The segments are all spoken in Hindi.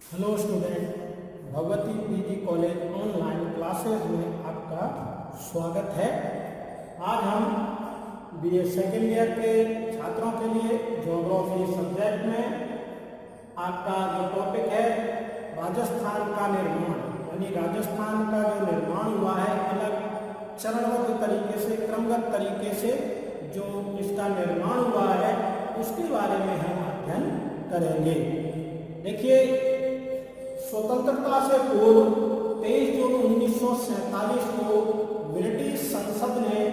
Hello student, Bhagwati PG college online classes में आपका स्वागत है। आज हम बीए सेकेंड ईयर के छात्रों के लिए ज्योग्राफी सब्जेक्ट में आपका जो टॉपिक है राजस्थान का निर्माण, यानी राजस्थान का जो निर्माण हुआ है अलग चरणबद्ध तरीके से, क्रमगत तरीके से जो इसका निर्माण हुआ है उसके बारे में हम अध्ययन करेंगे। देखिए, स्वतंत्रता से पूर्व 23 जून 1947 को ब्रिटिश संसद ने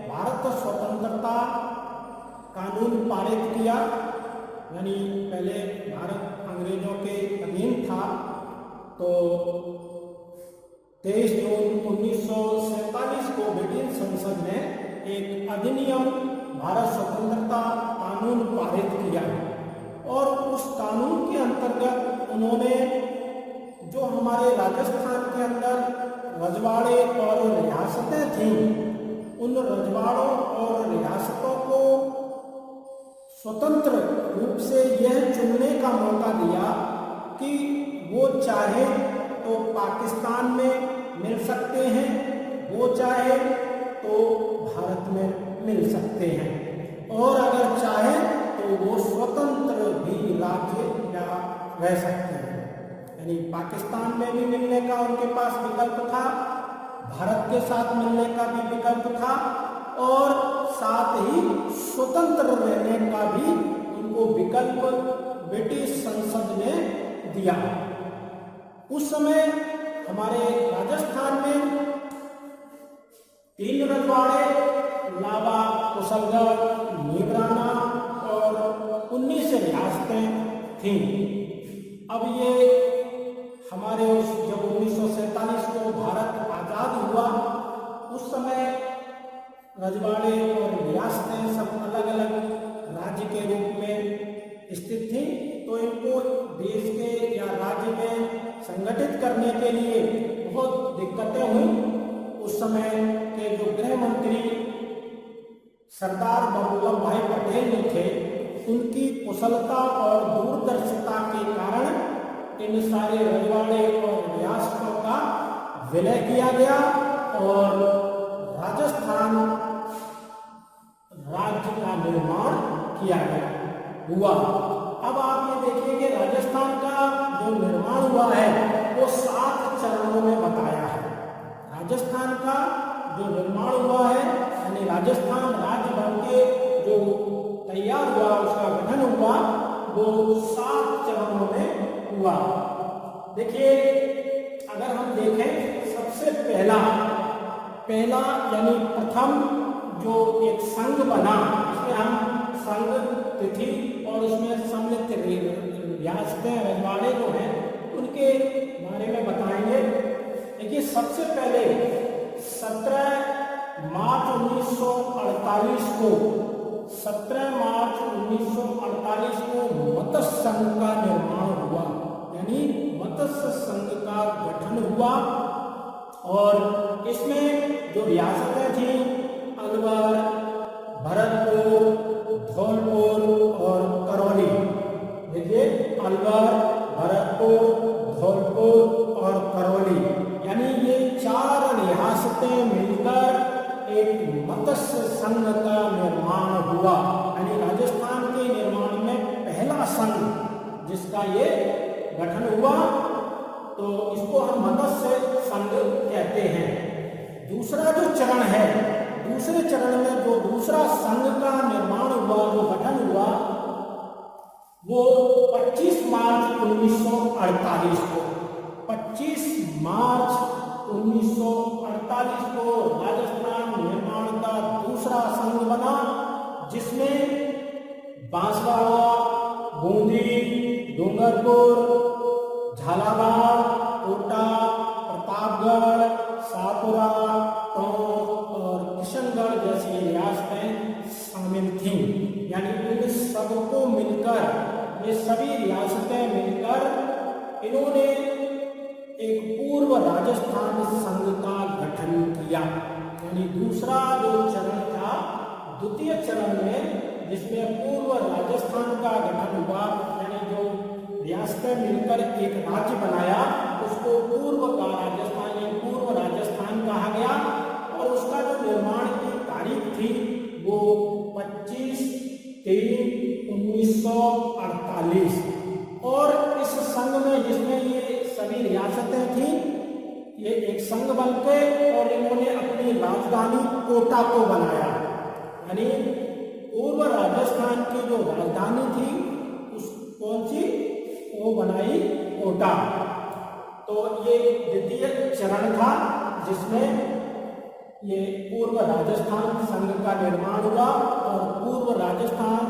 भारत स्वतंत्रता कानून पारित किया। यानी पहले भारत अंग्रेजों के अधीन था, तो 23 जून 1947 को ब्रिटिश संसद ने एक अधिनियम भारत स्वतंत्रता कानून पारित किया और उस कानून के अंतर्गत उन्होंने जो हमारे राजस्थान के अंदर रजवाड़े और रियासतें थीं, उन रजवाड़ों और रियासतों को स्वतंत्र रूप से यह चुनने का मौका दिया कि वो चाहे तो पाकिस्तान में मिल सकते हैं, वो चाहे तो भारत में मिल सकते हैं, और अगर चाहे तो वो स्वतंत्र भी राज्य या रह सकते हैं। यानी पाकिस्तान में भी मिलने का उनके पास विकल्प था, भारत के साथ मिलने का भी विकल्प था, और साथ ही स्वतंत्र रहने का भी उनको विकल्प ब्रिटिश संसद ने दिया। उस समय हमारे राजस्थान में 3 रजवाड़े, लावा, कुशलगढ़, नीमराना और 19 रियासतें थीं। अब ये हमारे जब 1947 को भारत आजाद हुआ उस समय रजवाड़े और रियासतें सब अलग अलग राज्य के रूप में स्थित थी, तो इनको देश के या राज्य में संगठित करने के लिए बहुत दिक्कतें हुई। उस समय के जो गृह मंत्री सरदार वल्लभ भाई पटेल जी थे, उनकी कुशलता और दूरदर्शिता के कारण इन सारे रजवाड़े और रियासतों का विलय किया गया और राजस्थान राज्य का निर्माण किया गया हुआ। अब आप ये देखिए कि राजस्थान का जो निर्माण हुआ है वो 7 चरणों में बताया है। राजस्थान का जो निर्माण हुआ है, यानी राजस्थान राज्य बन के जो तैयार हुआ, उसका गठन हुआ, वो 7 चरणों में हुआ। देखिए, अगर हम देखें सबसे पहला यानी प्रथम जो एक संघ बना, इसमें हम संघ तिथि और उसमें सम्मिलित रियासतें, रजवाड़े जो हैं उनके बारे में बताएंगे। देखिए, सबसे पहले 17 मार्च 1948 को 17 मार्च 1948 को मत्स्य संघ का निर्माण हुआ, यानी मत्स्य संघ का गठन हुआ। और इसमें जो रियासतें थी अलवर, भरतपुर, धौलपुर और करौली। देखिए, अलवर, भरतपुर, धौलपुर और करौली, यानी ये 4 रियासतें मिलकर एक मत्स्य संघ का निर्माण हुआ। यानी राजस्थान के निर्माण में पहला संघ जिसका ये गठन हुआ, तो इसको हम मत्स्य संघ कहते हैं। दूसरा जो चरण है, दूसरे चरण में जो दूसरा संघ का निर्माण हुआ, जो गठन हुआ, वो 25 मार्च 1948 को 25 मार्च 1948 को राजस्थान निर्माण का दूसरा संघ बना, जिसमें बांसवाड़ा, बूंदी, डूंगरपुर, झालावाड़, कोटा, प्रतापगढ़, सापुरा, टोंक और किशनगढ़ जैसी रियासतें शामिल थीं। यानी इन सबको मिलकर, ये सभी रियासतें मिलकर इन्होंने एक पूर्व राजस्थान संघ का गठन किया। यानी दूसरा जो चरण था, द्वितीय चरण में जिसमें पूर्व राजस्थान का गठन हुआ, यानी जो रियासतें मिलकर एक राज्य बनाया, उसको पूर्व का राजस्थान या पूर्व राजस्थान कहा गया। और उसका जो निर्माण की तारीख थी वो 25/3/1948। और इस संघ में जिसमें ये सभी रियासतें थी, ये एक संघ बनके और इन्होंने अपनी राजधानी कोटा को बनाया। यानी पूर्व राजस्थान की जो राजधानी थी उस कौन सी, वो बनाई कोटा। तो ये द्वितीय चरण था जिसमें ये पूर्व राजस्थान संघ का निर्माण हुआ और पूर्व राजस्थान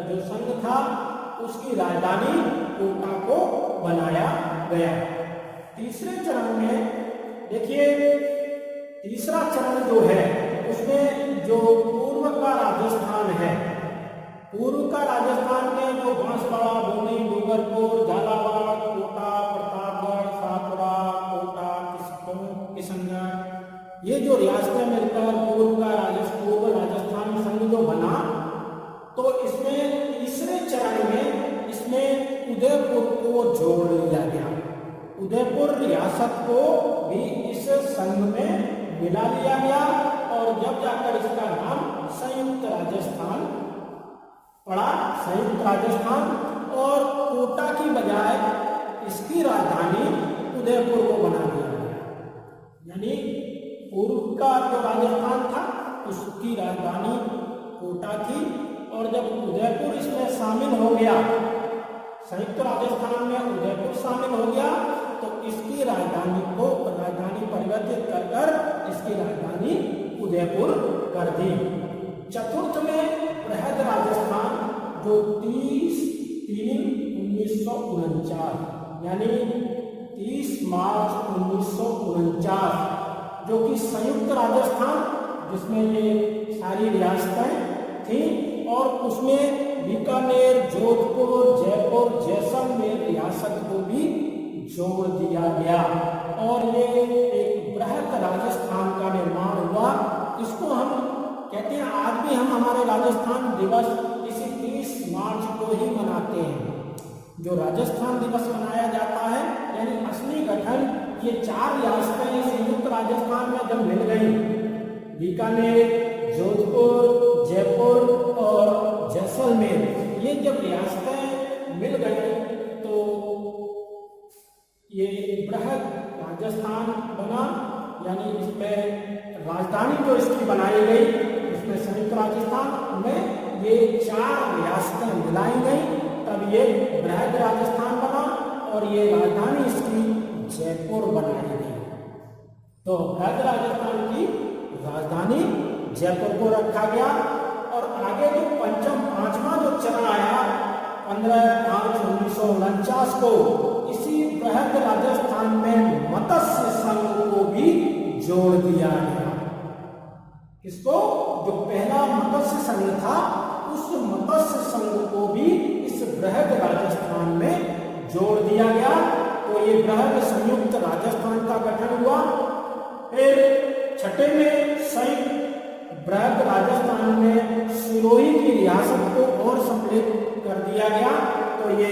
जो संघ था उसकी राजधानी कोटा को बनाया गया। तीसरे चरण में देखिए, तीसरा चरण जो है उसमें जो पूर्व का राजस्थान है, पूर्व का राजस्थान में जो बांसवाड़ा, बूंदी, डूंगरपुर, झालावाड़, कोटा, प्रतापगढ़, सातपुरा, कोटा, किशनगढ़, ये जो रियासतें मिलकर पूर्व राजस्थान संघ जो बना, तो इसमें तीसरे चरण में इसमें उदयपुर को जोड़ लिया गया। उदयपुर रियासत को भी इस संघ में मिला लिया गया और जब जाकर इसका नाम संयुक्त राजस्थान पड़ा, संयुक्त राजस्थान। और कोटा की बजाय इसकी राजधानी उदयपुर को बना दिया गया। यानी पूर्व का जो राजस्थान था उसकी राजधानी कोटा थी और जब उदयपुर इसमें शामिल हो गया, संयुक्त राजस्थान में उदयपुर शामिल हो गया, तो इसकी राजधानी परिवर्तित कर इसकी राजधानी उदयपुर कर दी। चतुर्थ में बृहद राजस्थान जो 30/3/1949 यानी 30 मार्च 1949, जो कि संयुक्त राजस्थान जिसमें ये सारी रियासतें थी और उसमें बीकानेर, जोधपुर, जयपुर, जैसलमेर रियासत को भी जोड़ दिया गया और ये एक बृहद राजस्थान का निर्माण हुआ। इसको हम कहते हैं, आज भी हम हमारे राजस्थान दिवस इसी 30 मार्च को ही मनाते हैं। जो राजस्थान दिवस मनाया जाता है यानी असली गठन, ये 4 रियासतें संयुक्त राजस्थान में जब मिल गई, बीकानेर, जोधपुर, जयपुर और जैसलमेर, ये जब रियासतें मिल गई तो ये बृहद राजस्थान बना। यानी इसमें राजधानी जो इसकी बनाई गई, इसमें संयुक्त राजस्थान में ये 4 रियासतें मिलाई गई, तब ये बृहद राजस्थान बना और ये राजधानी इसकी जयपुर बनाई गई। तो बृहद राजस्थान की राजधानी जयपुर को रखा गया। और आगे जो पांचवा जो चरण आया 15/5/1949 को, इसी बृहद राजस्थान में मत्स्य संघ को भी जोड़ दिया गया। इसको जो पहला मत्स्य संघ था उस मत्स्य संघ को भी इस बृहद राजस्थान में जोड़ दिया गया। तो ये बृहद संयुक्त राजस्थान का गठन हुआ। फिर छठे में संयुक्त बृहद राजस्थान में सिरोही की रियासत को और सम्मिलित कर दिया गया, तो ये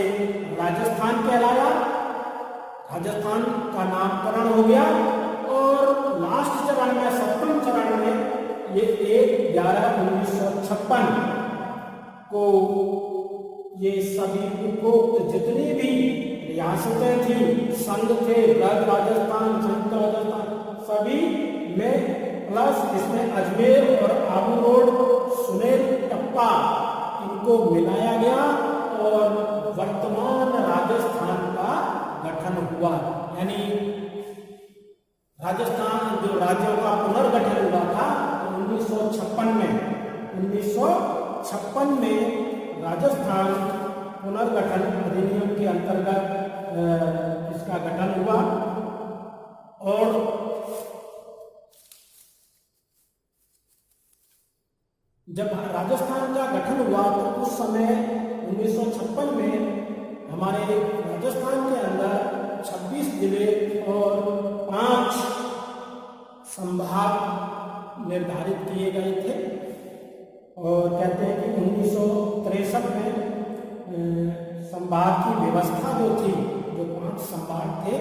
राजस्थान कहलाया, राजस्थान का नामकरण हो गया। और लास्ट चरण में, 7वें चरण में, ये 1/11/1956 को ये सभी उपरोक्त जितनी भी रियासतें थी, संघ थे, बृहद राजस्थान, संयुक्त राजस्थान, सभी में प्लस इसमें अजमेर और आबू रोड, सुनेर टप्पा, इनको मिलाया गया और वर्तमान राजस्थान का गठन हुआ। यानी राजस्थान जो राज्यों का पुनर्गठन हुआ था 1956 में राजस्थान पुनर्गठन अधिनियम के अंतर्गत इसका गठन हुआ। और जब राजस्थान का गठन हुआ तो उस समय 1956 में हमारे राजस्थान के अंदर 26 जिले और 5 संभाग निर्धारित किए गए थे। और कहते हैं कि 1963 में संभाग की व्यवस्था जो थी, जो 5 संभाग थे,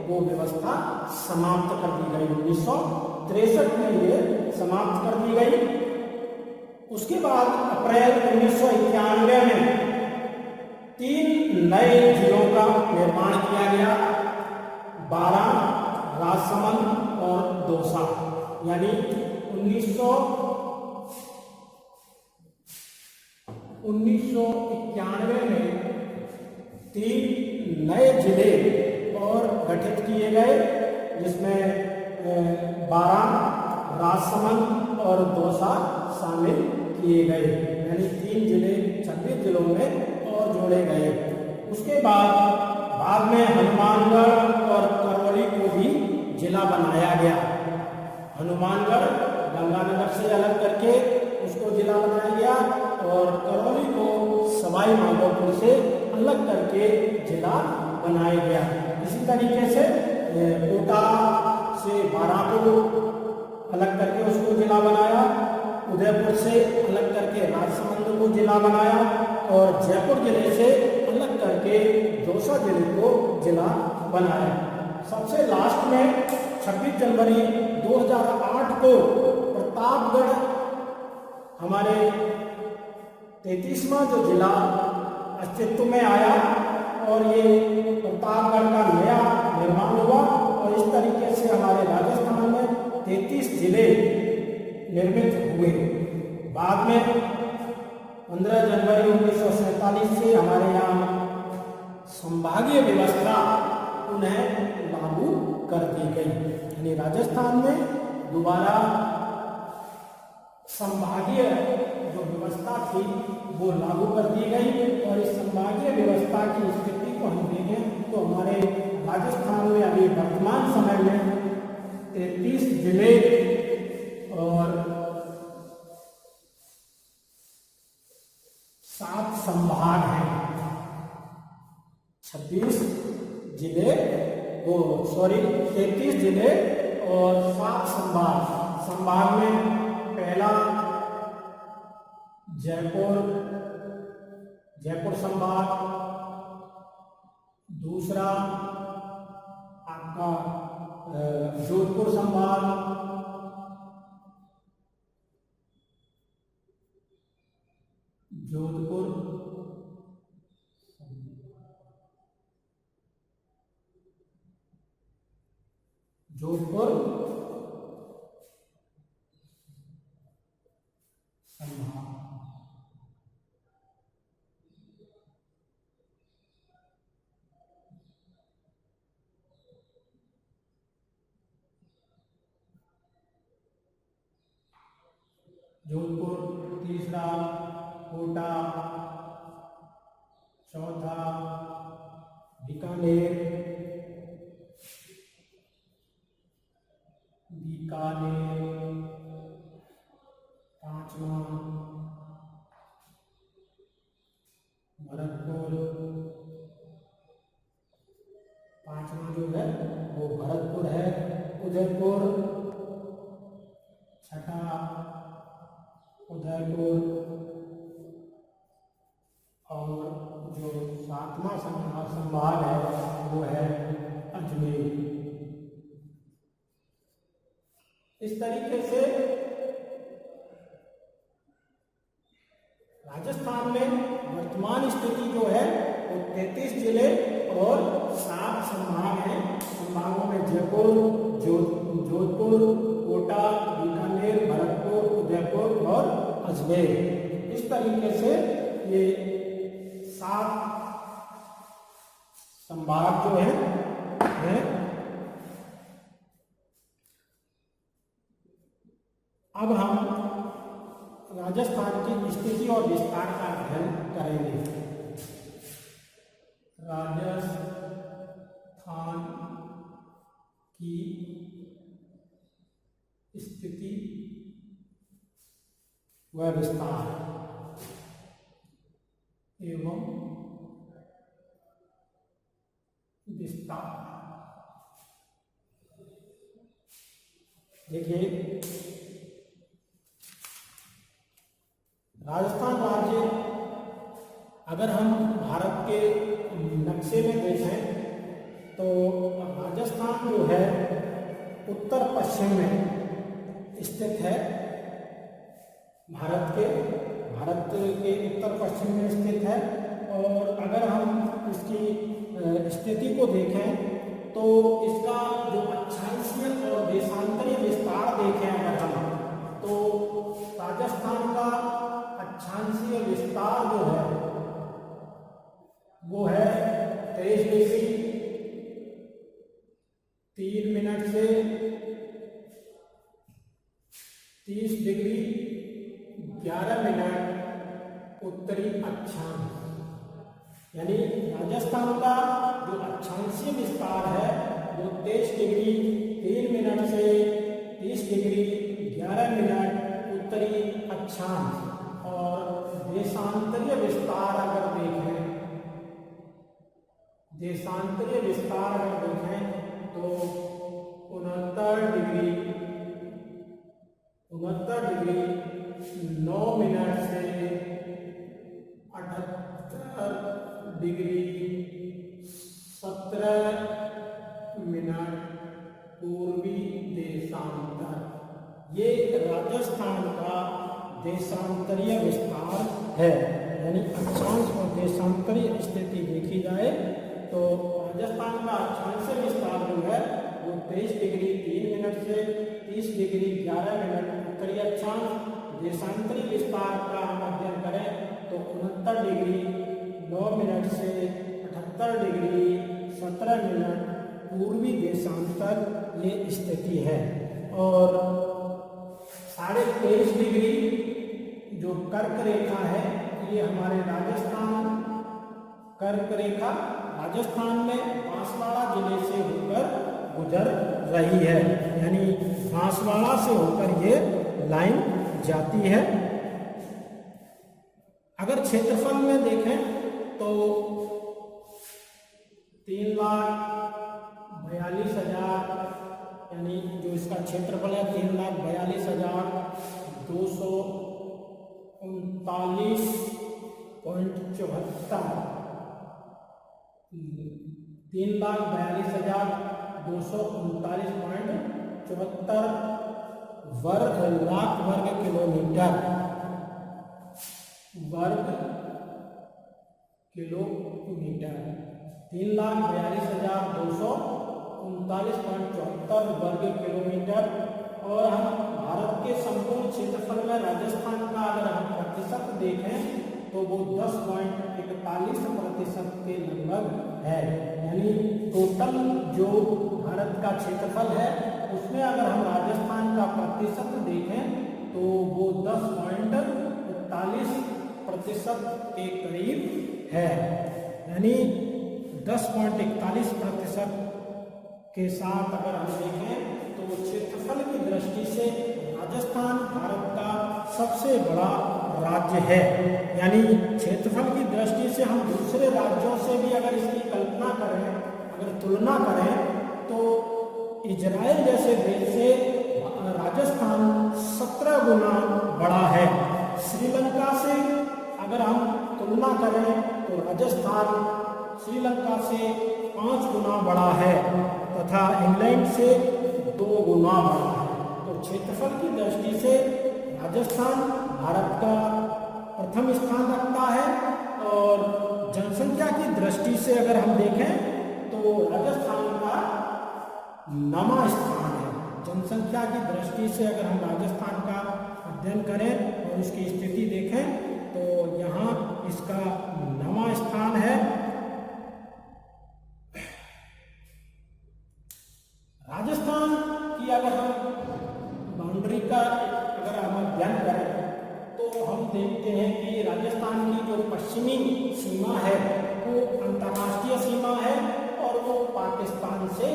वो व्यवस्था समाप्त कर दी गई। 1963 में ये समाप्त कर दी गई। उसके बाद अप्रैल 1991 में 3 नए जिलों का निर्माण किया गया, बारां, राजसमंद और दौसा। यानी 1991 में 3 नए जिले और गठित किए गए, जिसमें बारां, राजसमंद और दौसा शामिल किए गए। यानी 3 जिले 26 जिलों में और जोड़े गए। उसके बाद में हनुमानगढ़ और करौली को भी जिला बनाया गया। हनुमानगढ़ गंगानगर से अलग करके उसको जिला बनाया गया और करौली को सवाई माधोपुर से अलग करके जिला बनाया गया। इसी तरीके से कोटा से बारां को अलग करके उसको जिला बनाया, उदयपुर से अलग करके राजसमंद को जिला बनाया और जयपुर जिले से अलग करके दौसा जिले को जिला बनाया। सबसे लास्ट में 26 जनवरी 2008 को प्रतापगढ़ हमारे 33वां जो जिला अस्तित्व में आया और ये प्रतापगढ़ का नया निर्माण हुआ और इस तरीके से हमारे राजस्थान में 33 जिले निर्मित हुए। बाद में 15 जनवरी 1947 से हमारे यहाँ संभागीय व्यवस्था उन्हें लागू कर दी गई। यानी राजस्थान में दोबारा संभागीय जो व्यवस्था थी वो लागू कर दी गई और इस संभागीय व्यवस्था की स्थिति को हम देखें तो हमारे राजस्थान में अभी वर्तमान समय में 33 जिले और 7 संभाग हैं। 33 जिले 33 जिले और 7 संभाग। संभाग में पहला जयपुर संभाग, दूसरा आपका जोधपुर संभाग, जोधपुर संभाग, जोधपुर तीसरा, कोटा चौथा, बीकानेर पांचवा, भरतपुर पांचवा जो है वो भरतपुर है, उदयपुर छठा, उदयपुर और जो 7वां संभाग है वो है अजमेर। इस तरीके से राजस्थान में वर्तमान स्थिति जो है वो 33 जिले और 7 संभाग हैं। संभागों में जयपुर, जोधपुर, कोटा, बीकानेर, भरतपुर, उदयपुर और अजमेर। इस तरीके से ये 7 संभाग जो है अब हम राजस्थान की स्थिति और विस्तार का अध्ययन करेंगे। राजस्थान की स्थिति व विस्तार एवं विस्तार। देखिए, राजस्थान राज्य अगर हम भारत के नक्शे में देखें तो राजस्थान जो है उत्तर पश्चिम में स्थित है। भारत के उत्तर पश्चिम में स्थित है। और अगर हम इसकी स्थिति को देखें तो इसका जो अक्षांशीय और देशांतरीय विस्तार देखें अगर हम, तो राजस्थान का अक्षांशीय विस्तार जो है वो है 23 डिग्री 3 मिनट से 30 डिग्री 11 मिनट उत्तरी अक्षांश, यानी राजस्थान का जो अक्षांशीय विस्तार है वो 23 डिग्री 3 मिनट से 30 डिग्री 11 मिनट उत्तरी अक्षांश। और देशांतरीय विस्तार अगर देखें, तो 69 डिग्री 9 मिनट से 78 डिग्री 17 मिनट पूर्वी देशांतर। ये राजस्थान का देशांतरीय विस्तार है। यानी अक्षांश और देशांतरीय स्थिति देखी जाए तो राजस्थान का अक्षांशीय विस्तार जो है वो 23 डिग्री 3 मिनट से 30 डिग्री 11 मिनट उत्तरी अक्षांश। देशांतरीय विस्तार का हम अध्ययन करें तो 69 डिग्री 9 मिनट से 78 डिग्री 17 मिनट पूर्वी देशांतर ये स्थिति है। और 23.5 डिग्री जो कर्क रेखा है ये हमारे राजस्थान कर्क रेखा राजस्थान में बांसवाड़ा जिले से होकर गुजर रही है। यानी बांसवाड़ा से होकर ये लाइन जाती है। अगर क्षेत्रफल में देखें तो 3,42,000 यानी जो इसका क्षेत्रफल है 3,42,239.74 3,42,239.74 लाख वर्ग किलोमीटर 3,42,239.74 वर्ग किलोमीटर। और हम भारत के संपूर्ण क्षेत्रफल में राजस्थान का अगर हम प्रतिशत देखें तो वो 10.41% के लगभग है। यानी टोटल जो भारत का क्षेत्रफल है उसमें अगर हम राजस्थान का प्रतिशत देखें तो वो 10.41% के करीब है। यानी 10.41% के साथ अगर हम देखें तो क्षेत्रफल की दृष्टि से राजस्थान भारत का सबसे बड़ा राज्य है। यानी क्षेत्रफल की दृष्टि से हम दूसरे राज्यों से भी अगर इसकी कल्पना करें, अगर तुलना करें तो इजराइल जैसे देश से राजस्थान 17 गुना बड़ा है। श्रीलंका से अगर हम तुलना करें तो राजस्थान श्रीलंका से 5 गुना बड़ा है तथा इंग्लैंड से 2 गुना बड़ा है। तो क्षेत्रफल की दृष्टि से राजस्थान भारत का प्रथम स्थान रखता है। और जनसंख्या की दृष्टि से अगर हम देखें तो राजस्थान का 9वां स्थान है। जनसंख्या की दृष्टि से अगर हम राजस्थान का अध्ययन करें और उसकी स्थिति देखें तो यहाँ इसका 9वां स्थान है। राजस्थान की अगर हम बाउंड्री का अगर हम अध्ययन करें तो हम देखते हैं कि राजस्थान की जो पश्चिमी सीमा है वो अंतर्राष्ट्रीय सीमा है और वो पाकिस्तान से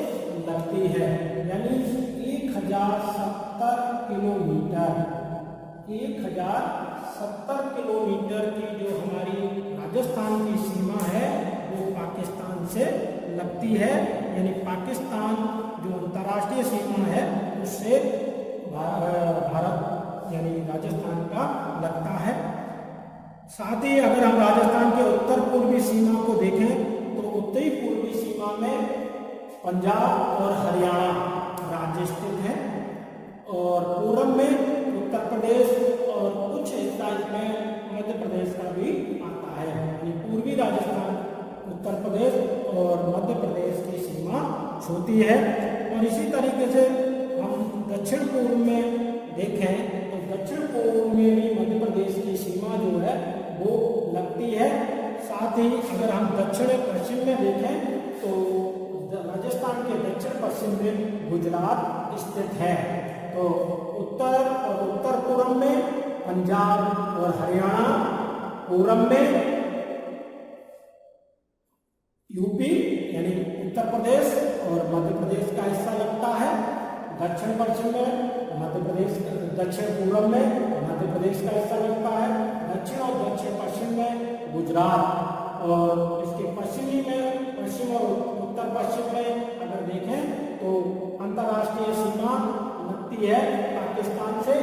लगती है। यानी 1070 किलोमीटर 1070 किलोमीटर की जो हमारी राजस्थान की सीमा है वो पाकिस्तान से लगती है। यानी पाकिस्तान जो अंतर्राष्ट्रीय सीमा है उससे भारत यानी राजस्थान का लगता है। साथ ही अगर हम राजस्थान के उत्तर पूर्वी सीमा को देखें तो उत्तरी पूर्वी सीमा में पंजाब और हरियाणा राज्य स्थित है और पूरब में उत्तर प्रदेश और कुछ हिस्सा इसमें मध्य प्रदेश का भी आता है। यानी पूर्वी राजस्थान, उत्तर प्रदेश और मध्य प्रदेश की सीमा छूती है। और इसी तरीके से हम दक्षिण पूर्व में देखें तो दक्षिण पूर्व में भी मध्य प्रदेश की सीमा जो है वो लगती है। साथ ही अगर हम दक्षिण पश्चिम में देखें तो राजस्थान के दक्षिण पश्चिम में गुजरात स्थित है। तो उत्तर और उत्तर पूर्व में पंजाब और हरियाणा, पूरब में यूपी यानी उत्तर प्रदेश और मध्य प्रदेश का हिस्सा लगता है। दक्षिण पश्चिम में मध्य प्रदेश, दक्षिण पूर्व में मध्य प्रदेश का हिस्सा लगता है। दक्षिण और दक्षिण पश्चिम में गुजरात और इसके पश्चिमी में, पश्चिम और उत्तर पश्चिम में अगर देखें तो अंतर्राष्ट्रीय सीमा लगती है पाकिस्तान से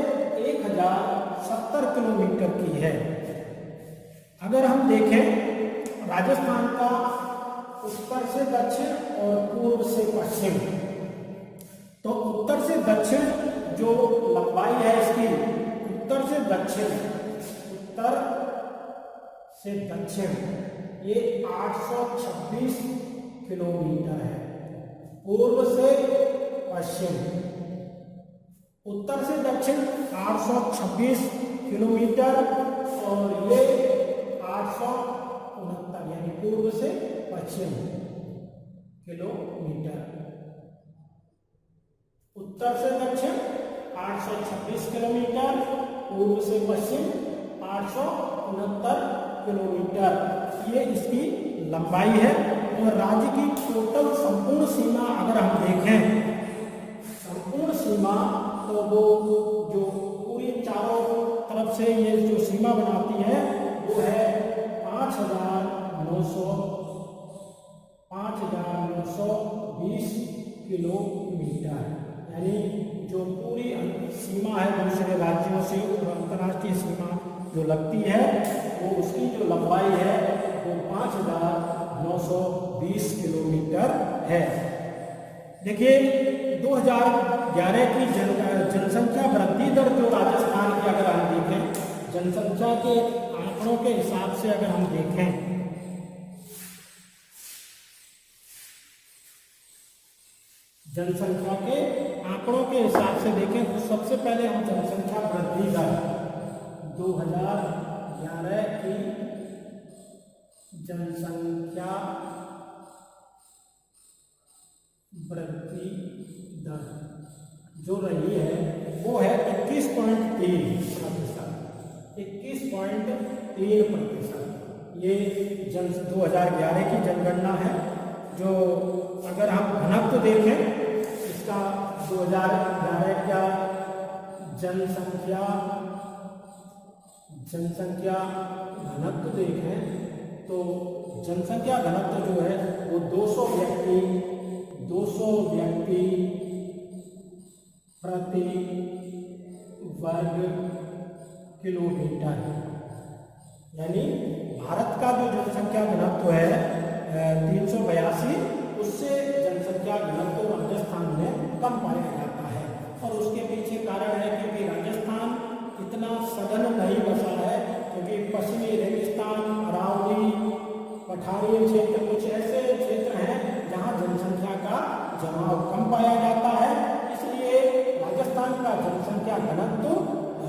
1070 किलोमीटर की है। अगर हम देखें राजस्थान का उत्तर से दक्षिण और पूर्व से पश्चिम, तो उत्तर से दक्षिण जो लंबाई है इसकी, उत्तर से दक्षिण, उत्तर से दक्षिण ये 826 किलोमीटर है। पूर्व से पश्चिम, उत्तर से दक्षिण 826 किलोमीटर और ये 869 यानी पूर्व से पश्चिम किलोमीटर। उत्तर से दक्षिण 826 किलोमीटर, पूर्व से पश्चिम 869 किलोमीटर, ये इसकी लंबाई है। और राज्य की टोटल संपूर्ण सीमा अगर हम देखें, संपूर्ण सीमा तो वो जो पूरी चारों तरफ से ये जो सीमा बनाती है वो है 5,920 किलोमीटर। यानी जो पूरी सीमा है दूसरे राज्यों से और अंतर्राष्ट्रीय सीमा जो लगती है वो उसकी जो लंबाई है वो 5,920 किलोमीटर है। देखिए 2011 की जनसंख्या वृद्धि दर जो राजस्थान की अगर हम देखें, जनसंख्या के आंकड़ों के हिसाब से अगर हम देखें, जनसंख्या के आंकड़ों के हिसाब से देखें तो सबसे पहले हम जनसंख्या वृद्धि दर 2011 की जनसंख्या वृद्धि दर जो रही है वो है 21.3%। ये 2011 की जनगणना है। जो अगर हम घनत्व देखें इसका 2011 का जनसंख्या घनत्व देखें तो जनसंख्या घनत्व जो है वो 200 व्यक्ति प्रति वर्ग किलोमीटर। यानी भारत का जो जनसंख्या घनत्व है 382, उससे जनसंख्या घनत्व राजस्थान में कम पाया जाता है। और उसके पीछे कारण है क्योंकि राजस्थान इतना सघन नहीं बसा है, क्योंकि पश्चिमी रेगिस्तान, अरावली, पठारी क्षेत्र कुछ ऐसे क्षेत्र हैं जहां जनसंख्या का जमाव कम पाया जाता है। इसलिए राजस्थान का जनसंख्या घनत्व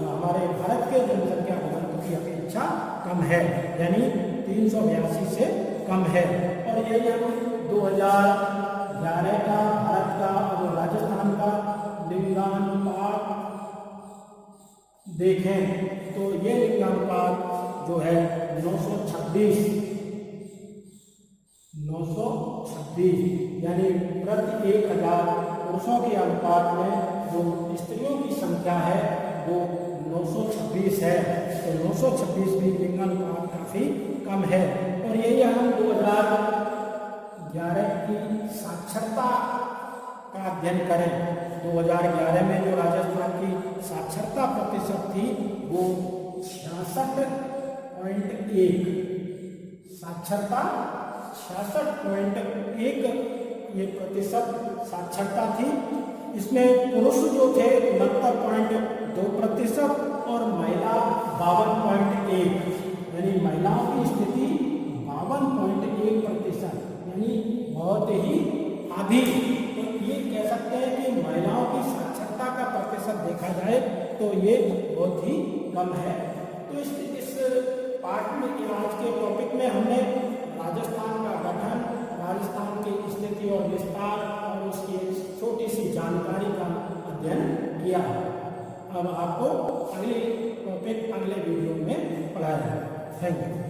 हमारे भारत के जनसंख्या घनत्व की अपेक्षा कम है, यानी 382 से कम है। और यही हम 2011 का भारत का और राजस्थान का लिंगानुपात देखें तो ये लिंगानुपात जो है 926 यानी प्रति 1000 पुरुषों के अनुपात में जो स्त्रियों की संख्या है वो 926 है। तो 926 भी लिंगानुपात काफी कम है। और यही हम 2011 की साक्षरता का अध्ययन करें, 2011 में जो राजस्थान की साक्षरता प्रतिशत थी वो 66.6 साक्षरता 66.1% साक्षरता थी। इसमें पुरुष जो थे 69.2% और महिला 52.1, यानी महिलाओं की स्थिति 52.1%, यानी बहुत ही आधी। तो ये कह सकते हैं कि महिलाओं की साक्षरता का प्रतिशत देखा जाए तो ये बहुत ही कम है। तो इस पार्ट में आज के टॉपिक में हमने राजस्थान का गठन, राजस्थान की स्थिति और विस्तार और उसकी छोटी सी जानकारी का अध्ययन किया। अब आपको अगले टॉपिक अगले वीडियो में पढ़ाया जाएगा। Thank you.